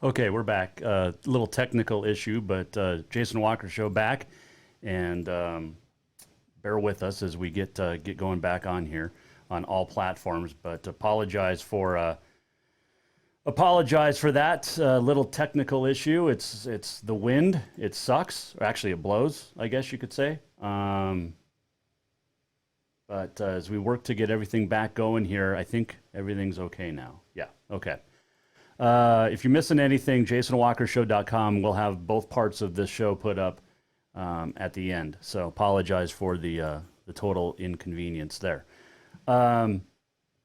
Okay, we're back. Little technical issue, but Jason Walker show back, and bear with us as we get going back on here on all platforms. But apologize for that little technical issue. It's the wind. It sucks. Or actually, it blows. I guess you could say. But as we work to get everything back going here, I think everything's okay now. Yeah. Okay. If you're missing anything, jasonwalkershow.com will have both parts of this show put up at the end. So apologize for the total inconvenience there.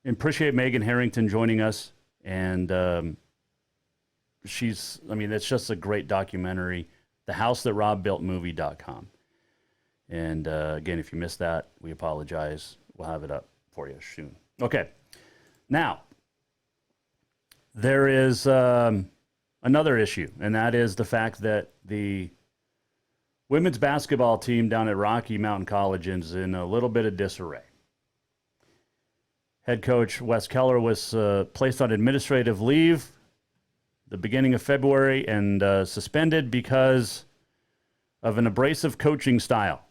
Appreciate Megan Harrington joining us. And it's just a great documentary, The House That Rob Built Movie.com. And again, if you missed that, we apologize. We'll have it up for you soon. Okay. Now, there is another issue, and that is the fact that the women's basketball team down at Rocky Mountain College is in a little bit of disarray. Head coach Wes Keller was placed on administrative leave the beginning of February and suspended because of an abrasive coaching style.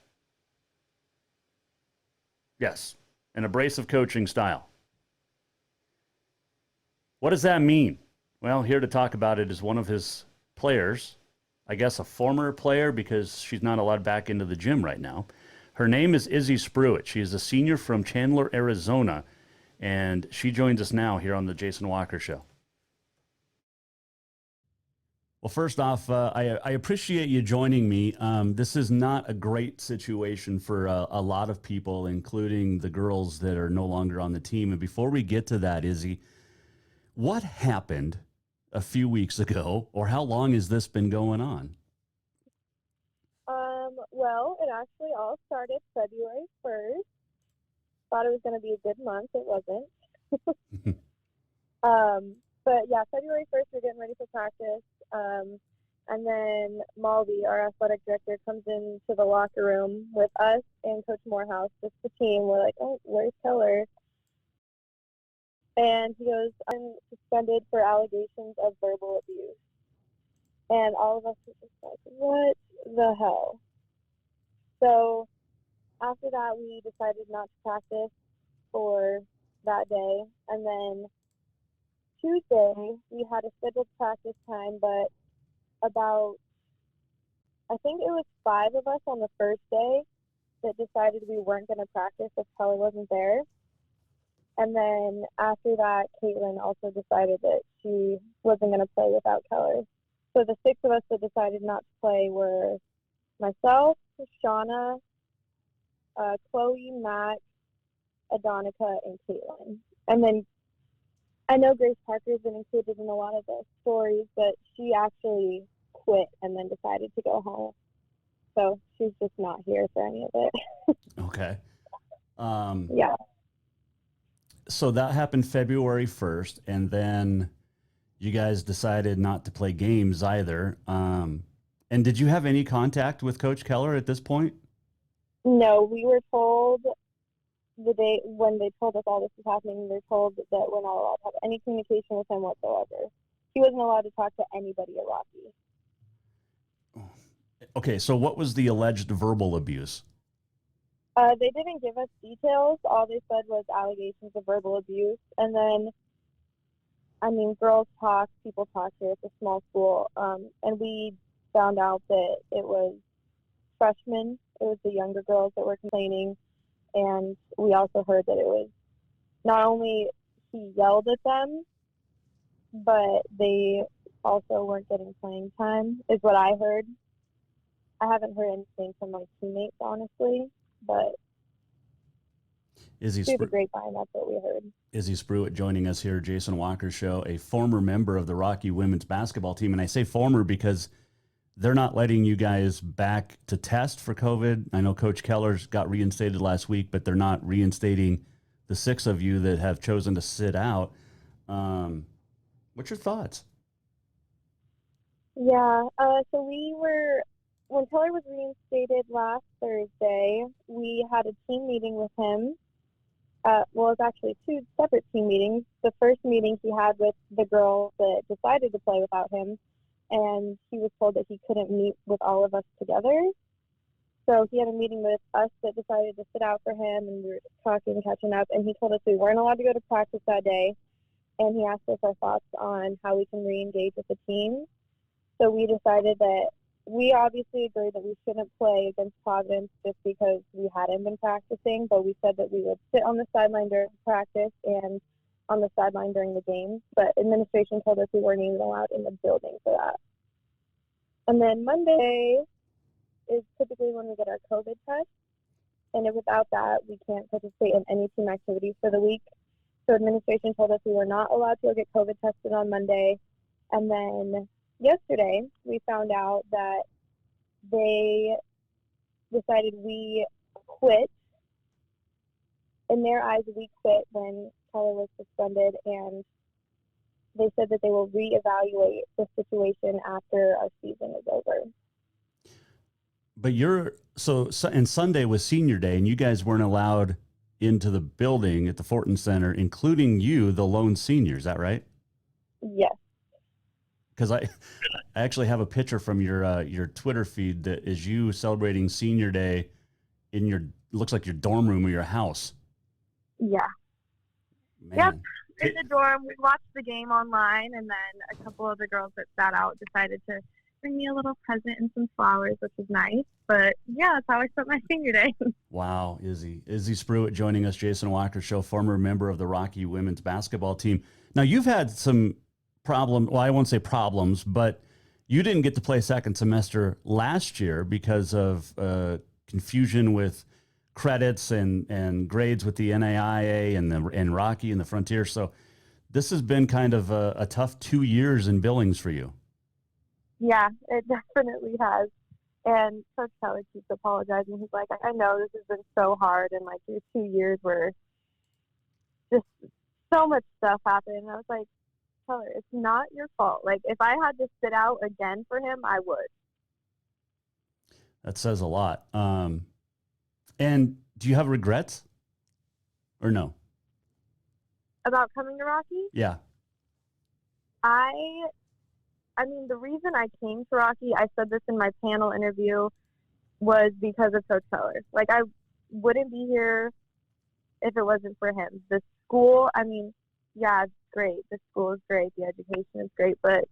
Yes, an abrasive coaching style. What does that mean? Well, here to talk about it is one of his players, I guess a former player because she's not allowed back into the gym right now. Her name is Izzy Spruit. She is a senior from Chandler, Arizona, and she joins us now here on the Jason Walker Show. Well, first off, I appreciate you joining me. This is not a great situation for a lot of people, including the girls that are no longer on the team. And before we get to that, Izzy, what happened a few weeks ago, or how long has this been going on? Well, it actually all started February 1st. Thought it was going to be a good month. It wasn't. But yeah, February 1st, we're getting ready for practice. And then Malby, our athletic director, comes into the locker room with us and Coach Morehouse, just the team. We're like, oh, where's Keller? And he goes, I'm suspended for allegations of verbal abuse. And all of us were just like, what the hell? So after that, we decided not to practice for that day. And then Tuesday, we had a scheduled practice time, but I think it was 5 of us on the first day that decided we weren't going to practice if Keller wasn't there. And then after that, Caitlin also decided that she wasn't going to play without Keller. So the 6 of us that decided not to play were myself, Shauna, Chloe, Matt, Adonica, and Caitlin. And then I know Grace Parker's been included in a lot of the stories, but she actually quit and then decided to go home. So she's just not here for any of it. Okay. Yeah. So that happened February 1st, and then you guys decided not to play games either. And did you have any contact with Coach Keller at this point? No, we were told the day when they told us all this was happening, we were told that we're not allowed to have any communication with him whatsoever. He wasn't allowed to talk to anybody at Rocky. Okay, so what was the alleged verbal abuse? They didn't give us details. All they said was allegations of verbal abuse. And then, I mean, girls talk, people talk here. It's a small school. And we found out that it was freshmen. It was the younger girls that were complaining. And we also heard that it was not only he yelled at them, but they also weren't getting playing time, is what I heard. I haven't heard anything from my teammates, honestly, but through the grapevine, that's what we heard. Izzy Spruit joining us here, Jason Walker Show, a former member of the Rocky women's basketball team. And I say former because they're not letting you guys back to test for COVID. I know Coach Keller's got reinstated last week, but they're not reinstating the 6 of you that have chosen to sit out. What's your thoughts? Yeah, so when Keller was reinstated last Thursday, we had a team meeting with him, well, it's actually two separate team meetings. The first meeting he had with the girl that decided to play without him, and he was told that he couldn't meet with all of us together. So he had a meeting with us that decided to sit out for him, and we were talking, catching up, and he told us we weren't allowed to go to practice that day, and he asked us our thoughts on how we can re-engage with the team. So we decided that we obviously agreed that we shouldn't play against Providence just because we hadn't been practicing, but we said that we would sit on the sideline during practice and on the sideline during the games. But administration told us we weren't even allowed in the building for that. And then Monday is typically when we get our COVID test. And if without that, we can't participate in any team activities for the week. So administration told us we were not allowed to go get COVID tested on Monday. And then yesterday, we found out that they decided we quit. In their eyes, we quit when Keller was suspended, and they said that they will reevaluate the situation after our season is over. But and Sunday was senior day, and you guys weren't allowed into the building at the Fortin Center, including you, the lone senior. Is that right? Yes. Because I actually have a picture from your Twitter feed that is you celebrating senior day in looks like your dorm room or your house. Yeah. Man. Yep. In the dorm, we watched the game online, and then a couple of the girls that sat out decided to bring me a little present and some flowers, which was nice. But yeah, that's how I spent my senior day. Wow, Izzy Spruit joining us, Jason Walker Show, former member of the Rocky women's basketball team. Now, you've had some well, I won't say problems, but you didn't get to play second semester last year because of confusion with credits and grades with the NAIA and Rocky and the Frontier. So this has been kind of a tough 2 years in Billings for you. Yeah, it definitely has. And Coach Keller keeps apologizing. He's like, I know this has been so hard, and like these 2 years where just so much stuff happened. And I was like, Keller, it's not your fault. Like, if I had to sit out again for him, I would. That says a lot. And do you have regrets or no? About coming to Rocky? Yeah. I mean, the reason I came to Rocky, I said this in my panel interview, was because of Coach Keller. Like, I wouldn't be here if it wasn't for him. The school, I mean, yeah, it's great. The school is great. The education is great. But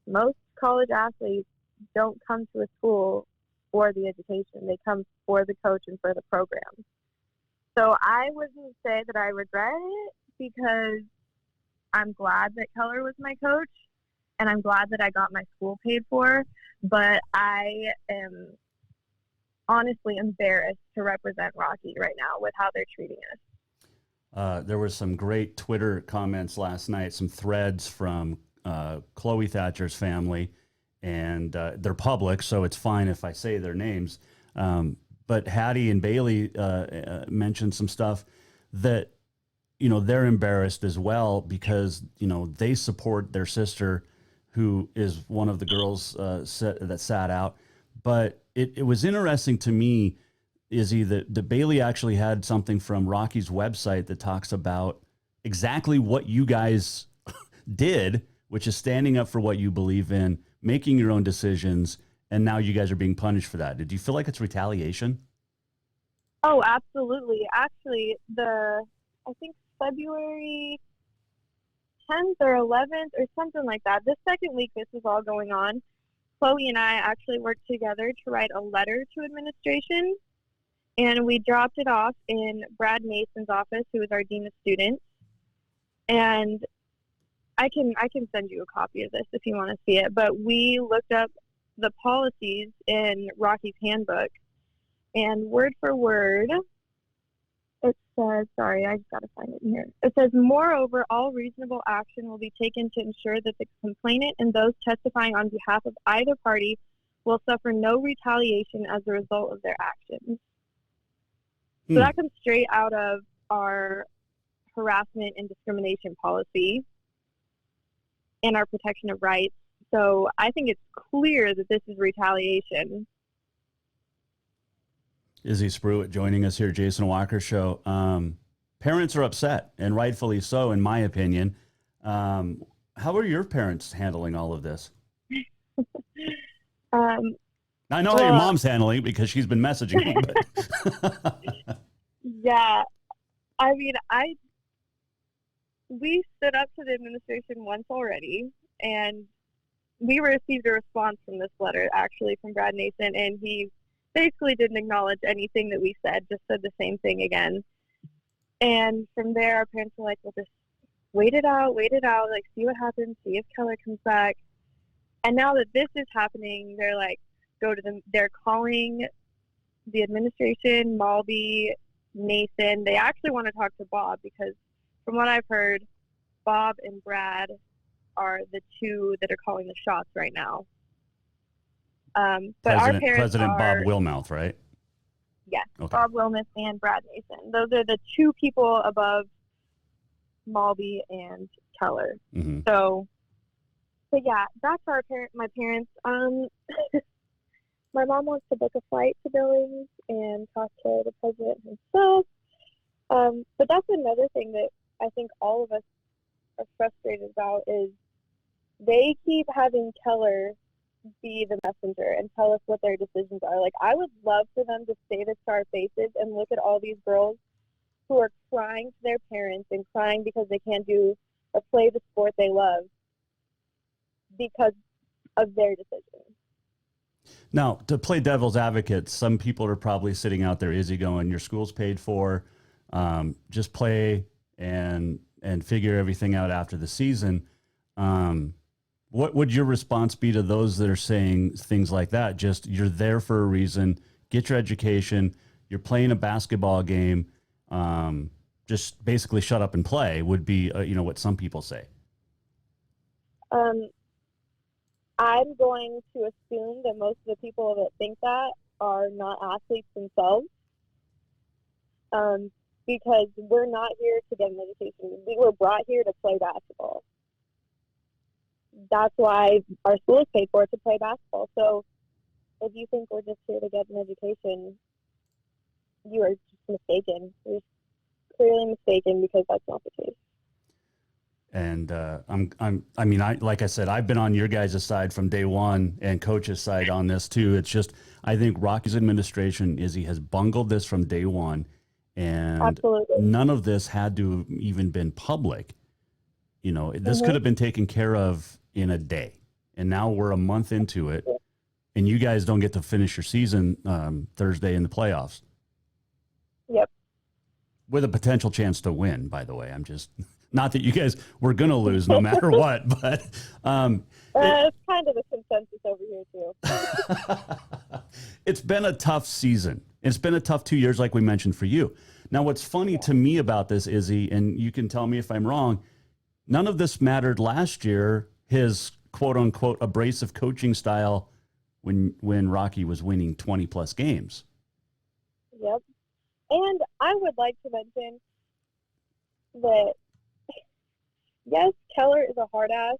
most college athletes don't come to a school for the education. They come for the coach and for the program. So I wouldn't say that I regret it, because I'm glad that Keller was my coach, and I'm glad that I got my school paid for. But I am honestly embarrassed to represent Rocky right now with how they're treating us. There were some great Twitter comments last night, some threads from Chloe Thatcher's family, and they're public, so it's fine if I say their names. But Hattie and Bailey mentioned some stuff that, you know, they're embarrassed as well because, you know, they support their sister, who is one of the girls that sat out. But it was interesting to me, Izzy, that Bailey actually had something from Rocky's website that talks about exactly what you guys did, which is standing up for what you believe in, making your own decisions, and now you guys are being punished for that. Did you feel like it's retaliation? Oh, absolutely. Actually, I think February 10th or 11th or something like that, the second week this was all going on, Chloe and I actually worked together to write a letter to administration, and we dropped it off in Brad Mason's office, who is our dean of students. And I can send you a copy of this if you want to see it. But we looked up the policies in Rocky's handbook, and word for word, it says, sorry, I just got to find it in here. It says, moreover, all reasonable action will be taken to ensure that the complainant and those testifying on behalf of either party will suffer no retaliation as a result of their actions. So that comes straight out of our harassment and discrimination policy and our protection of rights. So I think it's clear that this is retaliation. Izzy Spruit joining us here, Jason Walker Show. parents are upset, and rightfully so, in my opinion. How are your parents handling all of this? Um, I know how your mom's handling it because she's been messaging me. But yeah, I mean, we stood up to the administration once already, and we received a response from this letter, actually, from Brad Nason, and he basically didn't acknowledge anything that we said, just said the same thing again. And from there, our parents were like, well, just wait it out, like, see what happens, see if Keller comes back. And now that this is happening, they're like, they're calling the administration, Malby, Nathan. They actually want to talk to Bob because from what I've heard, Bob and Brad are the two that are calling the shots right now. But our parents President Bob Wilmouth, right? Yes, okay. Bob Wilmouth and Brad Nason. Those are the two people above Malby and Keller. Mm-hmm. So yeah, that's my parents. My mom wants to book a flight to Billings and talk to the president himself. But that's another thing that I think all of us are frustrated about is they keep having Keller be the messenger and tell us what their decisions are. Like, I would love for them to say this to our faces and look at all these girls who are crying to their parents and crying because they can't do or play the sport they love because of their decisions. Now, to play devil's advocate, some people are probably sitting out there, Izzy, going, your school's paid for, just play and figure everything out after the season. What would your response be to those that are saying things like that? Just, you're there for a reason, get your education, you're playing a basketball game, just basically shut up and play would be, what some people say. I'm going to assume that most of the people that think that are not athletes themselves, because we're not here to get an education. We were brought here to play basketball. That's why our school is paid for, to play basketball. So if you think we're just here to get an education, you are just mistaken. You're clearly mistaken, because that's not the case. And like I said, I've been on your guys' side from day one and coach's side on this too. It's just, I think Rocky's administration, Izzy, has bungled this from day one, and Absolutely. None of this had to have even been public. This could have been taken care of in a day, and now we're a month into it, and you guys don't get to finish your season Thursday in the playoffs. Yep. With a potential chance to win, by the way. I'm just... Not that you guys were going to lose no matter what, but it's kind of the consensus over here too. It's been a tough season. It's been a tough 2 years, like we mentioned, for you. Now, what's funny to me about this, Izzy, and you can tell me if I'm wrong, none of this mattered last year, his quote unquote abrasive coaching style when Rocky was winning 20 plus games. Yep. And I would like to mention that, yes, Keller is a hard ass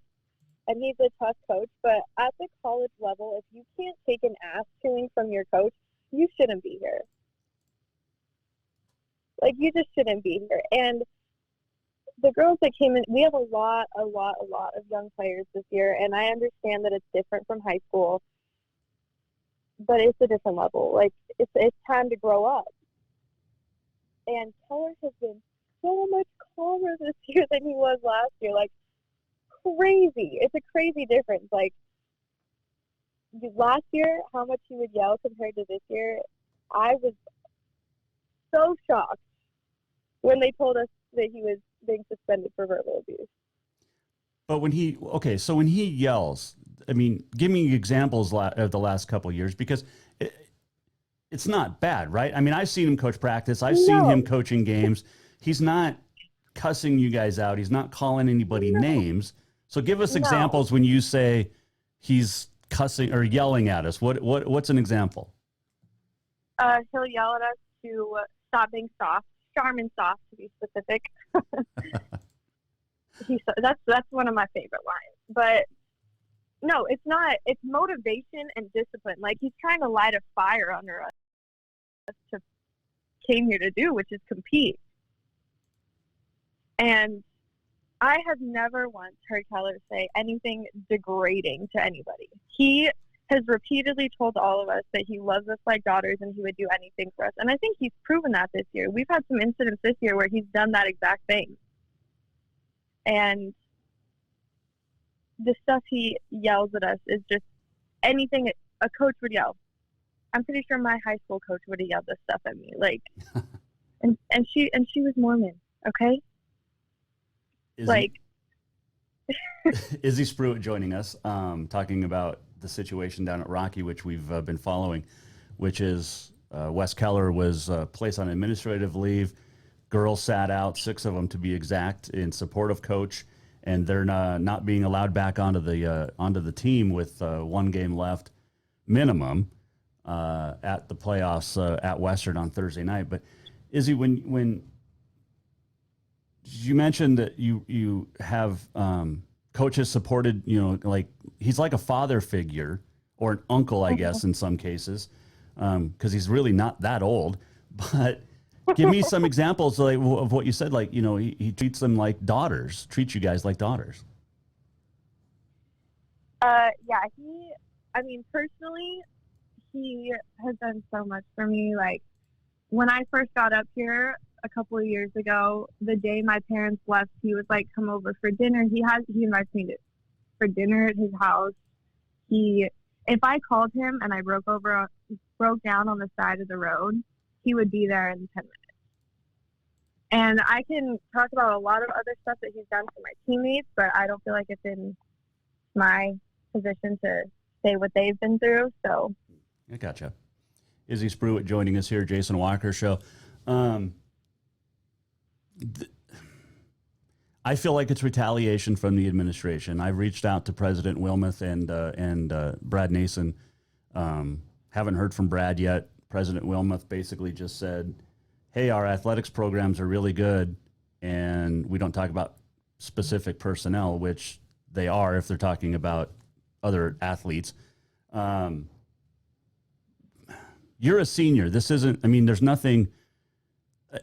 and he's a tough coach, but at the college level, if you can't take an ass chewing from your coach, you shouldn't be here. Like, you just shouldn't be here. And the girls that came in, we have a lot of young players this year, and I understand that it's different from high school, but it's a different level. Like, it's time to grow up. And Keller has been so much calmer this year than he was last year. Like, crazy. It's a crazy difference. Like, last year, how much he would yell compared to this year, I was so shocked when they told us that he was being suspended for verbal abuse. But when he yells, I mean, give me examples of the last couple of years, because it's not bad, right? I mean, I've seen him coach practice. I've seen him coaching games. He's not cussing you guys out. He's not calling anybody names. So give us examples when you say he's cussing or yelling at us. What's an example? He'll yell at us to stop being soft, Charmin soft to be specific. That's one of my favorite lines. But no, it's not. It's motivation and discipline. Like, he's trying to light a fire under us to came here to do, which is compete. And I have never once heard Keller say anything degrading to anybody. He has repeatedly told all of us that he loves us like daughters and he would do anything for us. And I think he's proven that this year. We've had some incidents this year where he's done that exact thing. And the stuff he yells at us is just anything a coach would yell. I'm pretty sure my high school coach would have yelled this stuff at me. Like, and she was Mormon, okay? Izzy Spruit joining us, talking about the situation down at Rocky, which we've been following, which is Wes Keller was placed on administrative leave. Girls sat out, 6 of them to be exact, in support of coach, and they're not being allowed back onto the team with 1 game left minimum at the playoffs at Western on Thursday night. But Izzy, when you mentioned that you have coaches supported, like he's like a father figure or an uncle, I guess, in some cases, because he's really not that old. But give me some examples of what you said. Like, he treats them like daughters, treats you guys like daughters. Yeah, personally, he has done so much for me. Like, when I first got up here a couple of years ago, the day my parents left, he was like, come over for dinner. He invites me for dinner at his house. If I called him and I broke down on the side of the road, he would be there in 10 minutes. And I can talk about a lot of other stuff that he's done for my teammates, but I don't feel like it's in my position to say what they've been through. So I gotcha. Izzy Spruit joining us here, Jason Walker Show. I feel like it's retaliation from the administration. I reached out to President Wilmoth and Brad Nason. Haven't heard from Brad yet. President Wilmoth basically just said, hey, our athletics programs are really good, and we don't talk about specific personnel, which they are if they're talking about other athletes. You're a senior. This isn't, there's nothing,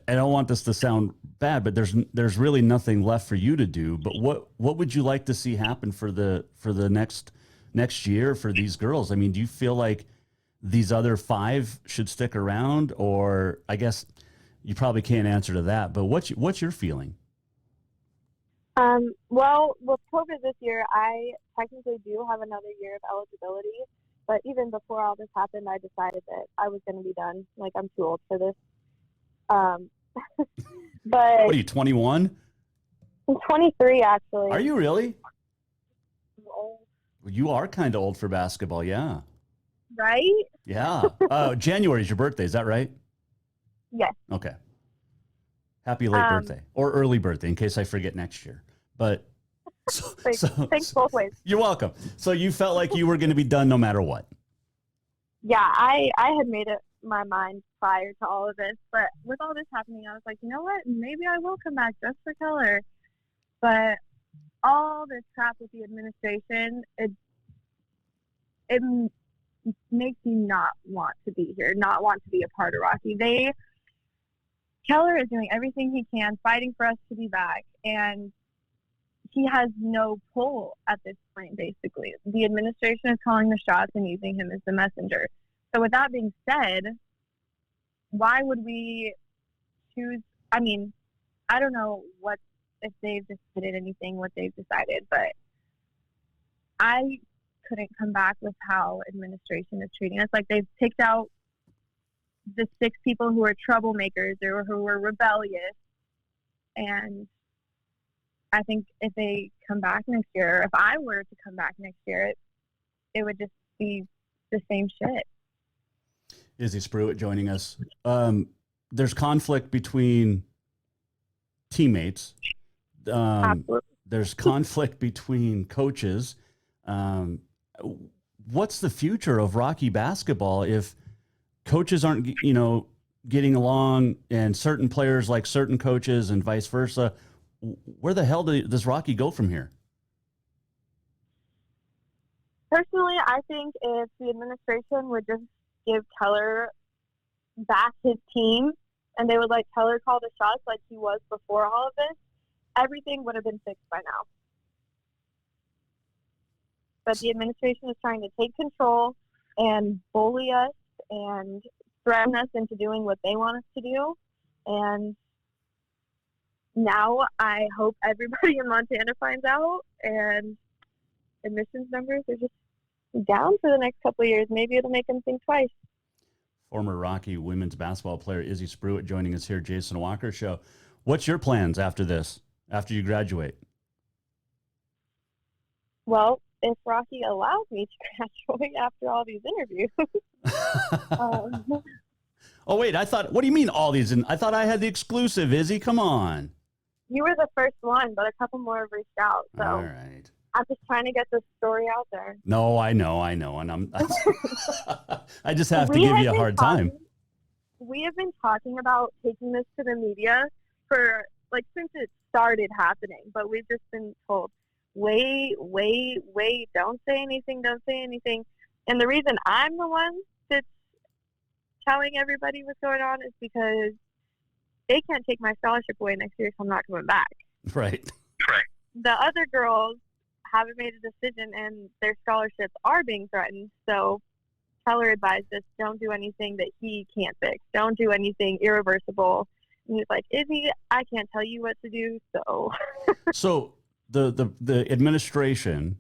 I don't want this to sound bad, but there's really nothing left for you to do. But what would you like to see happen for the next year for these girls? Do you feel like these other 5 should stick around? Or I guess you probably can't answer to that, but what's your feeling? Well, with COVID this year, I technically do have another year of eligibility. But even before all this happened, I decided that I was going to be done. Like, I'm too old for this. But what are you, 21? I'm 23, actually. Are you really? I'm old. You are kind of old for basketball, yeah. Right? Yeah. January is your birthday, is that right? Yes. Okay. Happy late birthday or early birthday in case I forget next year. But thanks both ways. You're welcome. So you felt like you were going to be done no matter what. Yeah, I had made up my mind prior to all of this, but with all this happening, I was like, you know what? Maybe I will come back just for Keller. But all this crap with the administration, it makes me not want to be here, not want to be a part of Rocky. Keller is doing everything he can, fighting for us to be back, and he has no pull at this point, basically. The administration is calling the shots and using him as the messenger. So with that being said, why would we choose? I don't know if they've decided anything, what they've decided, but I couldn't come back with how administration is treating us. Like, they've picked out the 6 people who are troublemakers or who are rebellious. And I think if they come back next year, if I were to come back next year, it would just be the same shit. Izzy Spruit joining us. There's conflict between teammates. There's conflict between coaches. What's the future of Rocky basketball if coaches aren't, getting along, and certain players like certain coaches and vice versa? Where the hell does Rocky go from here? Personally, I think if the administration would just give Keller back his team and they would let Keller call the shots like he was before all of this, everything would have been fixed by now. But the administration is trying to take control and bully us and threaten us into doing what they want us to do. And now I hope everybody in Montana finds out, and admissions numbers are just down for the next couple of years. Maybe it'll make them think twice. Former Rocky women's basketball player Izzy Spruit joining us here, Jason Walker Show. What's your plans after this, after you graduate? Well, if Rocky allows me to graduate after all these interviews. Oh, wait, what do you mean all these? I thought I had the exclusive, Izzy. Come on. You were the first one, but a couple more have reached out. So all right. I'm just trying to get this story out there. No, I know. And I just have to give you a hard time. We have been talking about taking this to the media for, since it started happening, but we've just been told, wait, don't say anything. And the reason I'm the one that's telling everybody what's going on is because they can't take my scholarship away next year, so I'm not coming back. Right. The other girls haven't made a decision, and their scholarships are being threatened. So Keller advised us, don't do anything that he can't fix. Don't do anything irreversible. And he's like, Izzy, I can't tell you what to do. So the administration,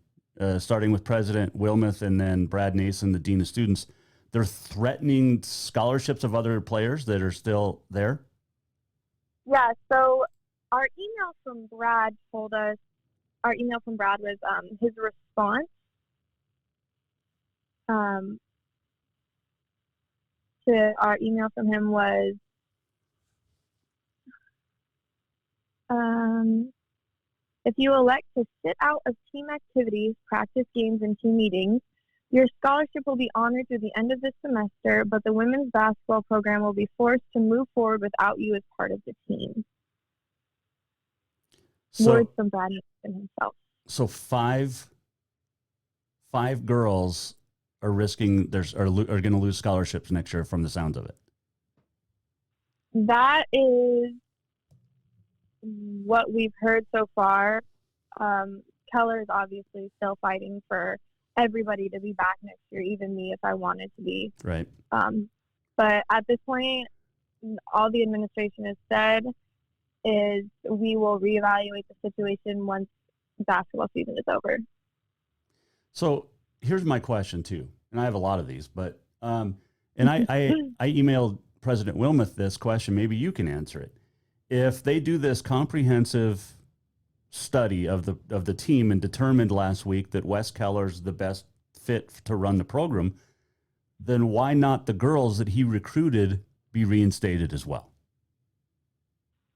starting with President Wilmoth and then Brad Nason, the Dean of Students, they're threatening scholarships of other players that are still there? Yeah, so our email from Brad was his response to our email from him was, if you elect to sit out of team activities, practice games, and team meetings, your scholarship will be honored through the end of this semester, but the women's basketball program will be forced to move forward without you as part of the team. Words from Brad Nason himself. So five girls are risking are going to lose scholarships next year from the sounds of it. That is what we've heard so far. Keller is obviously still fighting for everybody to be back next year, even me if I wanted to be. Right. But at this point, all the administration has said is we will reevaluate the situation once basketball season is over. So here's my question too, and I have a lot of these, but and I emailed President Wilmoth this question. Maybe you can answer it. If they do this comprehensive study of the team and determined last week that Wes Keller's the best fit to run the program, then why not the girls that he recruited be reinstated as well?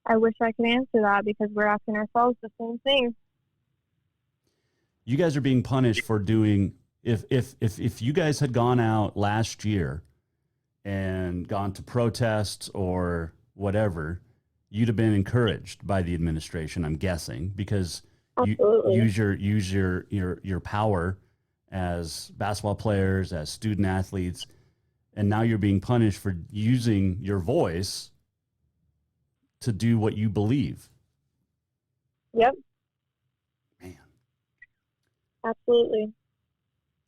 I wish I could answer that because we're asking ourselves the same thing. You guys are being punished for doing, if you guys had gone out last year and gone to protests or whatever, you'd have been encouraged by the administration, I'm guessing, because you use your power as basketball players, as student athletes, and now you're being punished for using your voice to do what you believe. Yep. Man. Absolutely.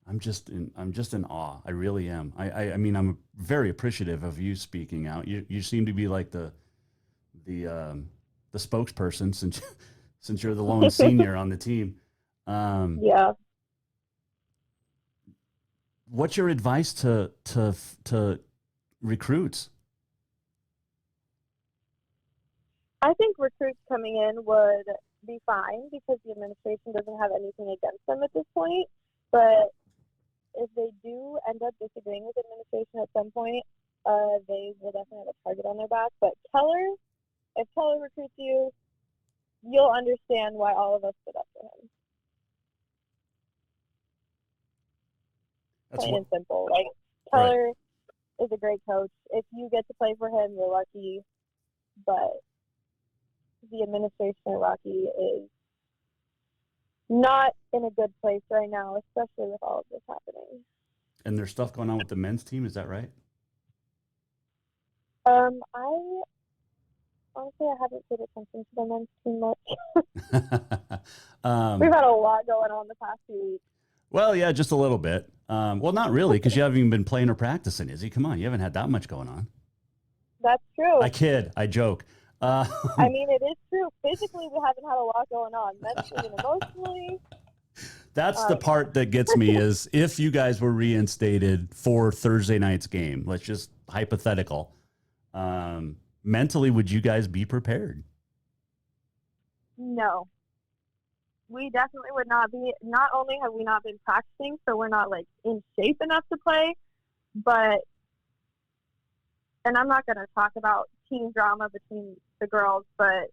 I'm just in awe. I really am. I mean, I'm very appreciative of you speaking out. You seem to be like the spokesperson since you're the lone senior on the team. Yeah. What's your advice to recruits? I think recruits coming in would be fine because the administration doesn't have anything against them at this point. But if they do end up disagreeing with administration at some point, they will definitely have a target on their back. But if Keller recruits you, you'll understand why all of us stood up for him. Plain and simple. Keller is a great coach. If you get to play for him, you're lucky. But the administration at Rocky is not in a good place right now, especially with all of this happening. And there's stuff going on with the men's team, is that right? Honestly, I haven't paid attention to the men's team much. We've had a lot going on the past few weeks. Well, yeah, just a little bit. Well, not really, because you haven't even been playing or practicing, Izzy. Come on, you haven't had that much going on. That's true. I kid. I joke. I mean, it is true. Physically, we haven't had a lot going on. Mentally and emotionally. That's the part that gets me is if you guys were reinstated for Thursday night's game, let's just hypothetical, mentally, would you guys be prepared? No. We definitely would not be. Not only have we not been practicing, so we're not like in shape enough to play, but, and I'm not going to talk about team drama between the girls, but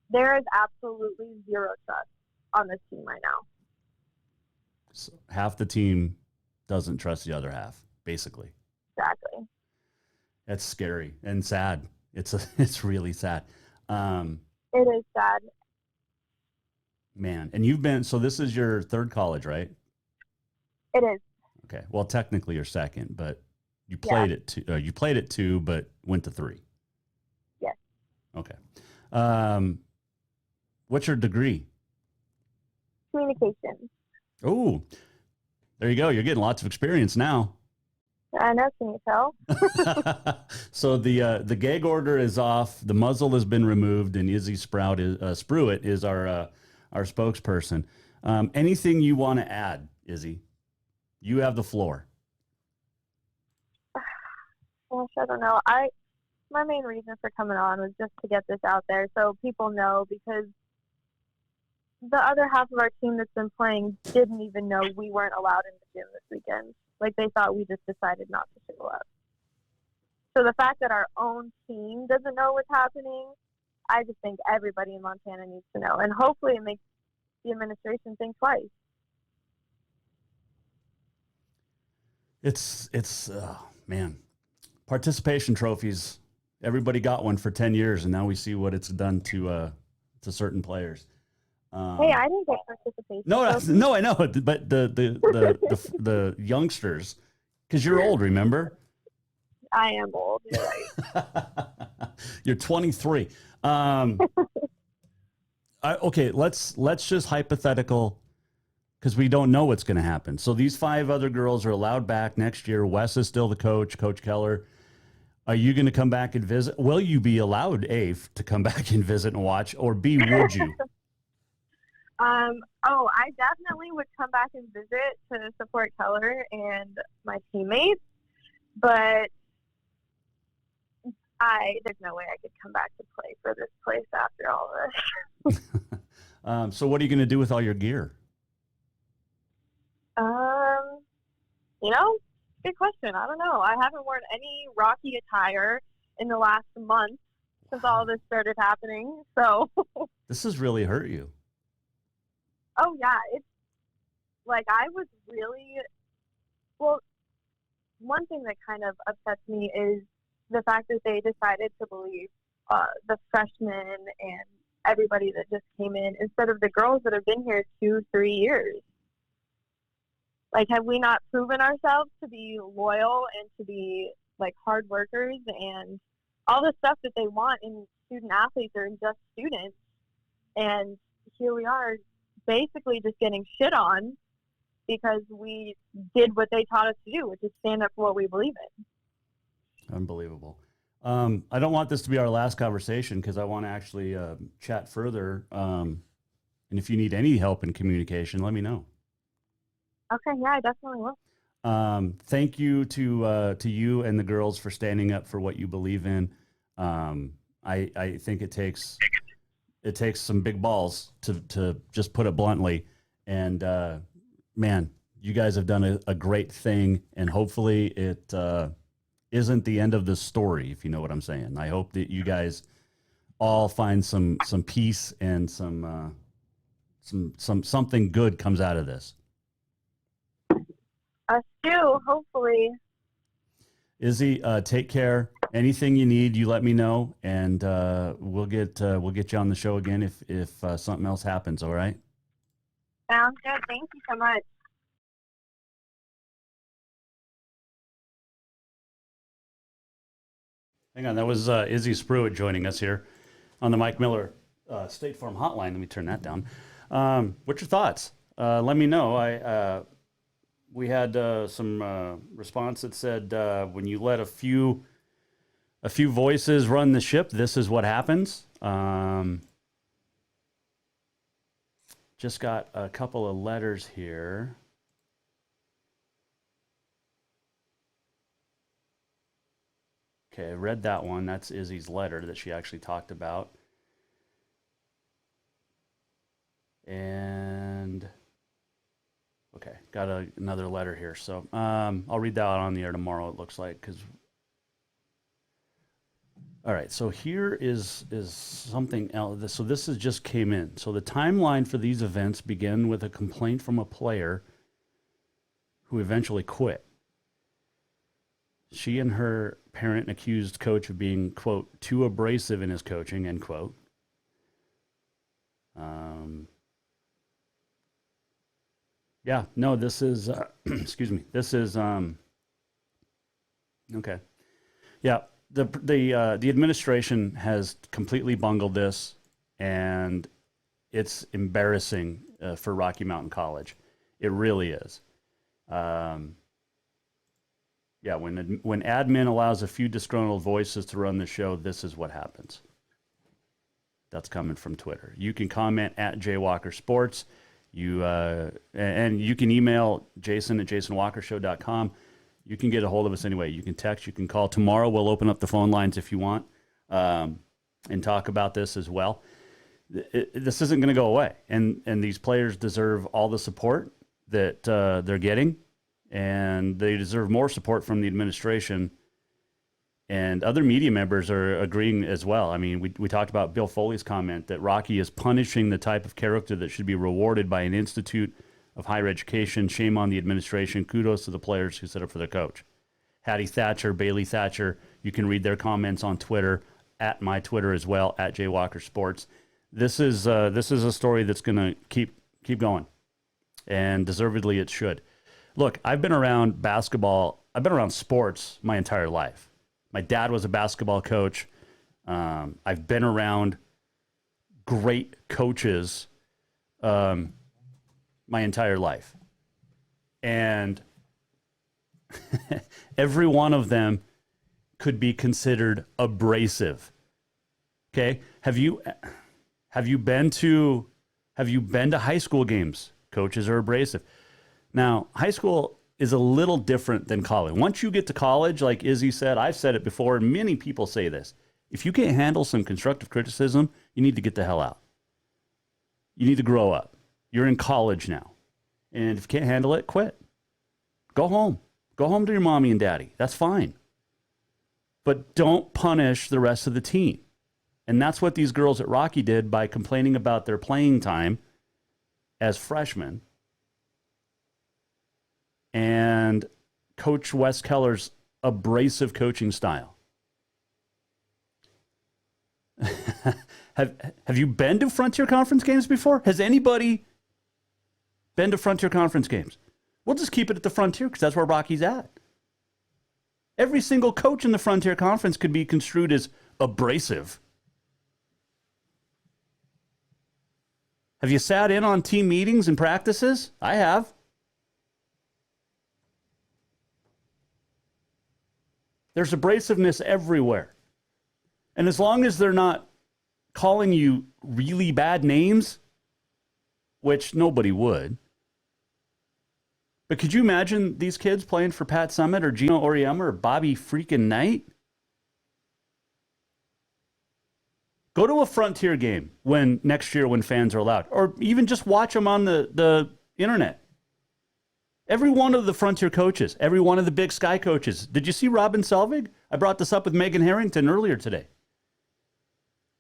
there is absolutely zero trust on this team right now. So half the team doesn't trust the other half, basically. Exactly. That's scary and sad. It's really sad. It is sad. Man, and you've been, so this is your third college, right? It is. Okay. Well, technically you're second, but you played it two. You played it two, but went to three. Yes. Okay. What's your degree? Communication. Oh, there you go. You're getting lots of experience now. I know. Can you tell? So the gag order is off. The muzzle has been removed, and Izzy Spruit is our spokesperson. Anything you want to add, Izzy? You have the floor. Gosh, I don't know. My main reason for coming on was just to get this out there so people know, because the other half of our team that's been playing didn't even know we weren't allowed in the gym this weekend. Like, they thought we just decided not to show up. So the fact that our own team doesn't know what's happening, I just think everybody in Montana needs to know. And hopefully it makes the administration think twice. It's man, participation trophies. Everybody got one for 10 years, and now we see what it's done to certain players. Hey, I didn't get participation. No, I know, but the youngsters, because you're old, remember? I am old. You're right. You're 23. Okay, let's just hypothetical, because we don't know what's going to happen. So these 5 other girls are allowed back next year. Wes is still the coach, Coach Keller. Are you going to come back and visit? Will you be allowed, A, to come back and visit and watch, or B, would you? I definitely would come back and visit to support Keller and my teammates, but there's no way I could come back to play for this place after all this. So what are you going to do with all your gear? Good question. I don't know. I haven't worn any Rocky attire in the last month since all this started happening. So this has really hurt you. Oh yeah, it's like I was really well. One thing that kind of upsets me is the fact that they decided to believe the freshmen and everybody that just came in instead of the girls that have been here 2-3 years. Like, have we not proven ourselves to be loyal and to be like hard workers and all the stuff that they want in student athletes or in just students? And here we are, basically just getting shit on because we did what they taught us to do, which is stand up for what we believe in. Unbelievable. I don't want this to be our last conversation because I want to actually chat further. And if you need any help in communication, let me know. Okay, yeah, I definitely will. Thank you to you and the girls for standing up for what you believe in. I think it takes some big balls to just put it bluntly. And man, you guys have done a great thing, and hopefully it isn't the end of the story, if you know what I'm saying. I hope that you guys all find some peace and something good comes out of this. Us too, hopefully. Izzy, take care. Anything you need, you let me know, and we'll get you on the show again if something else happens. All right. Sounds good. Thank you so much. Hang on, that was Izzy Spruit joining us here. on the Mike Miller State Farm hotline. Let me turn that down. What's your thoughts? Let me know. We had some response that said when you let a few voices run the ship, this is what happens. Just got a couple of letters here. Okay, I read that one. That's Izzy's letter that she actually talked about. And okay, got another letter here. So I'll read that out on the air tomorrow, it looks like. All right, so here is something else. So this just came in. So the timeline for these events began with a complaint from a player who eventually quit. She and her parent accused coach of being, quote, too abrasive in his coaching, end quote. Yeah, no, this is, excuse me, this is, okay. Yeah, the administration has completely bungled this, and it's embarrassing for Rocky Mountain College. It really is. Yeah, when admin allows a few disgruntled voices to run the show, this is what happens. That's coming from Twitter. You can comment at JWalkerSports. And you can email Jason at jasonwalkershow.com. You can get a hold of us anyway. You can text, you can call. Tomorrow we'll open up the phone lines if you want and talk about this as well. This isn't going to go away. And these players deserve all the support that they're getting. And they deserve more support from the administration. And other media members are agreeing as well. I mean, we talked about Bill Foley's comment that Rocky is punishing the type of character that should be rewarded by an institute of higher education. Shame on the administration. Kudos to the players who stood up for their coach. Hattie Thatcher, Bailey Thatcher. You can read their comments on Twitter, at my Twitter as well, at JWalkerSports. This is a story that's going to keep going, and deservedly it should. Look, I've been around basketball. I've been around sports my entire life. My dad was a basketball coach. I've been around great coaches my entire life. And every one of them could be considered abrasive. Okay? Have you been to high school games? Coaches are abrasive. Now, high school is a little different than college. Once you get to college, like Izzy said, I've said it before, and many people say this. If you can't handle some constructive criticism, you need to get the hell out. You need to grow up. You're in college now. And if you can't handle it, quit. Go home. Go home to your mommy and daddy. That's fine. But don't punish the rest of the team. And that's what these girls at Rocky did by complaining about their playing time as freshmen. And Coach Wes Keller's abrasive coaching style. Have you been to Frontier Conference games before? Has anybody been to Frontier Conference games? We'll just keep it at the Frontier because that's where Rocky's at. Every single coach in the Frontier Conference could be construed as abrasive. Have you sat in on team meetings and practices? I have. There's abrasiveness everywhere. And as long as they're not calling you really bad names, which nobody would. But could you imagine these kids playing for Pat Summitt or Gino Auriemma or Bobby freaking Knight? Go to a Frontier game next year when fans are allowed, or even just watch them on the internet. Every one of the Frontier coaches, every one of the Big Sky coaches. Did you see Robin Selvig? I brought this up with Megan Harrington earlier today.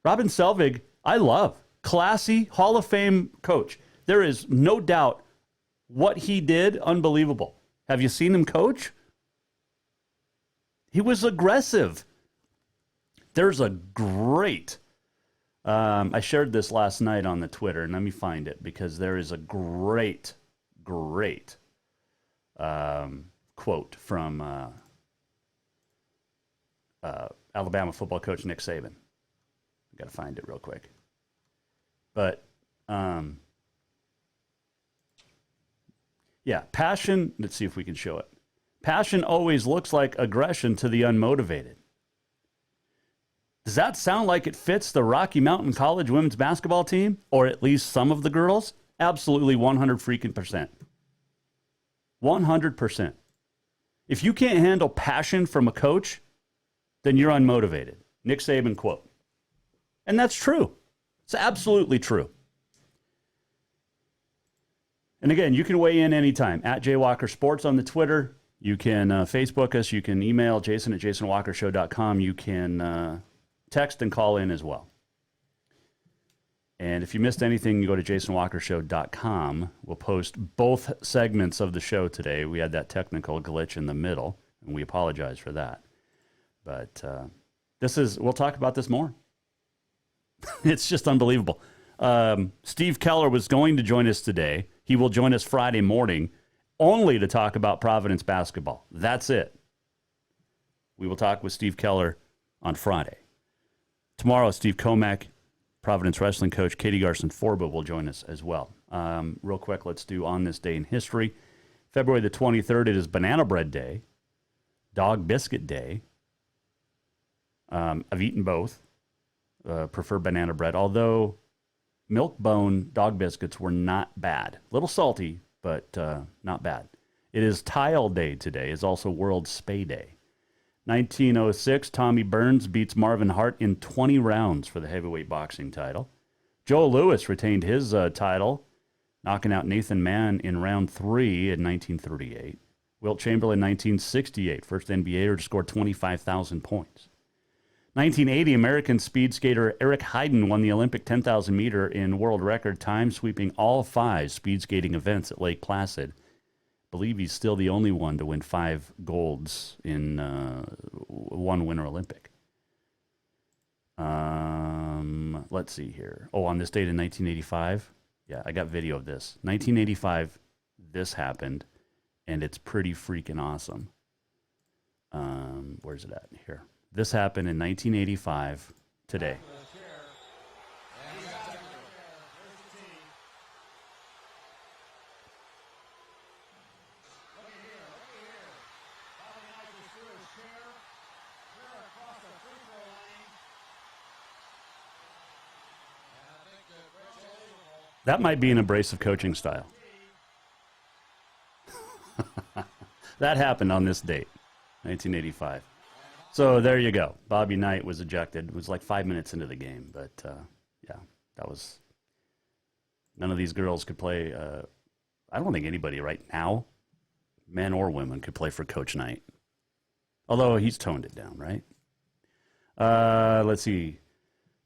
Robin Selvig, I love. Classy, Hall of Fame coach. There is no doubt what he did, unbelievable. Have you seen him coach? He was aggressive. There's a great, I shared this last night on the Twitter, and let me find it, because there is a great quote from Alabama football coach Nick Saban. Got to find it real quick. But, yeah, passion. Let's see if we can show it. Passion always looks like aggression to the unmotivated. Does that sound like it fits the Rocky Mountain College women's basketball team, or at least some of the girls? Absolutely 100%. 100%. If you can't handle passion from a coach, then you're unmotivated. Nick Saban quote. And that's true. It's absolutely true. And again, you can weigh in anytime. At JWalker Sports on the Twitter. You can Facebook us. You can email Jason at jasonwalkershow.com. You can text and call in as well. And if you missed anything, you go to jasonwalkershow.com. We'll post both segments of the show today. We had that technical glitch in the middle, and we apologize for that. But we'll talk about this more. It's just unbelievable. Steve Keller was going to join us today. He will join us Friday morning only to talk about Providence basketball. That's it. We will talk with Steve Keller on Friday. Tomorrow, Steve Comack, Providence wrestling coach, Katie Garson-Forba will join us as well. Real quick, let's do On This Day in History. February the 23rd, it is Banana Bread Day, Dog Biscuit Day. I've eaten both. Prefer banana bread, although milk bone dog biscuits were not bad. A little salty, but not bad. It is Tile Day today. It's also World Spay Day. 1906, Tommy Burns beats Marvin Hart in 20 rounds for the heavyweight boxing title. Joe Louis retained his title, knocking out Nathan Mann in round 3 in 1938. Wilt Chamberlain, 1968, first NBAer to score 25,000 points. 1980, American speed skater Eric Heiden won the Olympic 10,000 meter in world record time, sweeping all 5 speed skating events at Lake Placid. I believe he's still the only one to win 5 golds in one Winter Olympic. Let's see here. Oh, on this date in 1985? Yeah, I got video of this. 1985, this happened, and it's pretty freaking awesome. Where's it at? Here. This happened in 1985 today. That might be an abrasive coaching style. That happened on this date, 1985. So there you go. Bobby Knight was ejected. It was like 5 minutes into the game. But, yeah, that was – none of these girls could play I don't think anybody right now, men or women, could play for Coach Knight. Although he's toned it down, right? Let's see.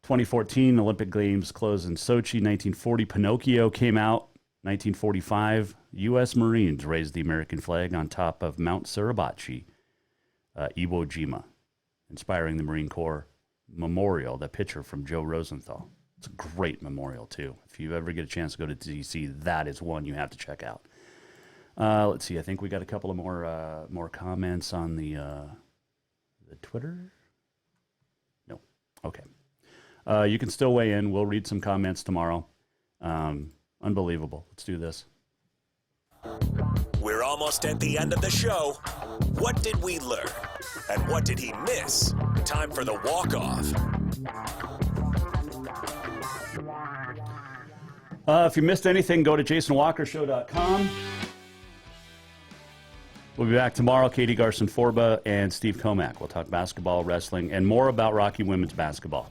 2014 Olympic Games closed in Sochi. 1940 Pinocchio came out. 1945 U.S. Marines raised the American flag on top of Mount Suribachi, Iwo Jima, inspiring the Marine Corps memorial, the picture from Joe Rosenthal. It's a great memorial, too. If you ever get a chance to go to D.C., that is one you have to check out. Let's see. I think we got a couple of more comments on the Twitter. No. Okay. You can still weigh in. We'll read some comments tomorrow. Unbelievable. Let's do this. We're almost at the end of the show. What did we learn? And what did he miss? Time for the walk-off. If you missed anything, go to jasonwalkershow.com. We'll be back tomorrow. Katie Garson-Forba and Steve Comack. We'll talk basketball, wrestling, and more about Rocky women's basketball.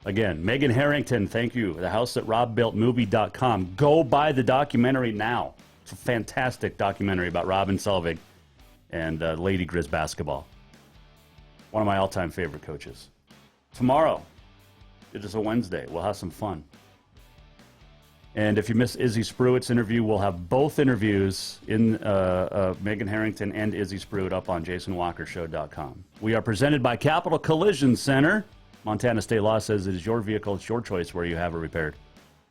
Again, Megan Harrington, thank you. The House at RobBuiltMovie.com. Go buy the documentary now. It's a fantastic documentary about Robin Selvig and Lady Grizz basketball. One of my all-time favorite coaches. Tomorrow, it is a Wednesday. We'll have some fun. And if you missed Izzy Spruit's interview, we'll have both interviews in Megan Harrington and Izzy Spruit up on jasonwalkershow.com. We are presented by Capital Collision Center. Montana State Law says it is your vehicle, it's your choice where you have it repaired.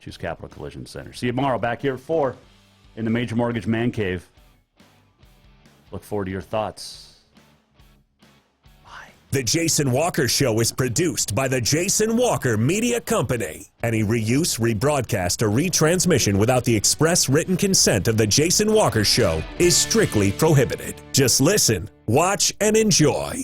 Choose Capital Collision Center. See you tomorrow back here at 4 in the Major Mortgage Man Cave. Look forward to your thoughts. Bye. The Jason Walker Show is produced by the Jason Walker Media Company. Any reuse, rebroadcast, or retransmission without the express written consent of the Jason Walker Show is strictly prohibited. Just listen, watch, and enjoy.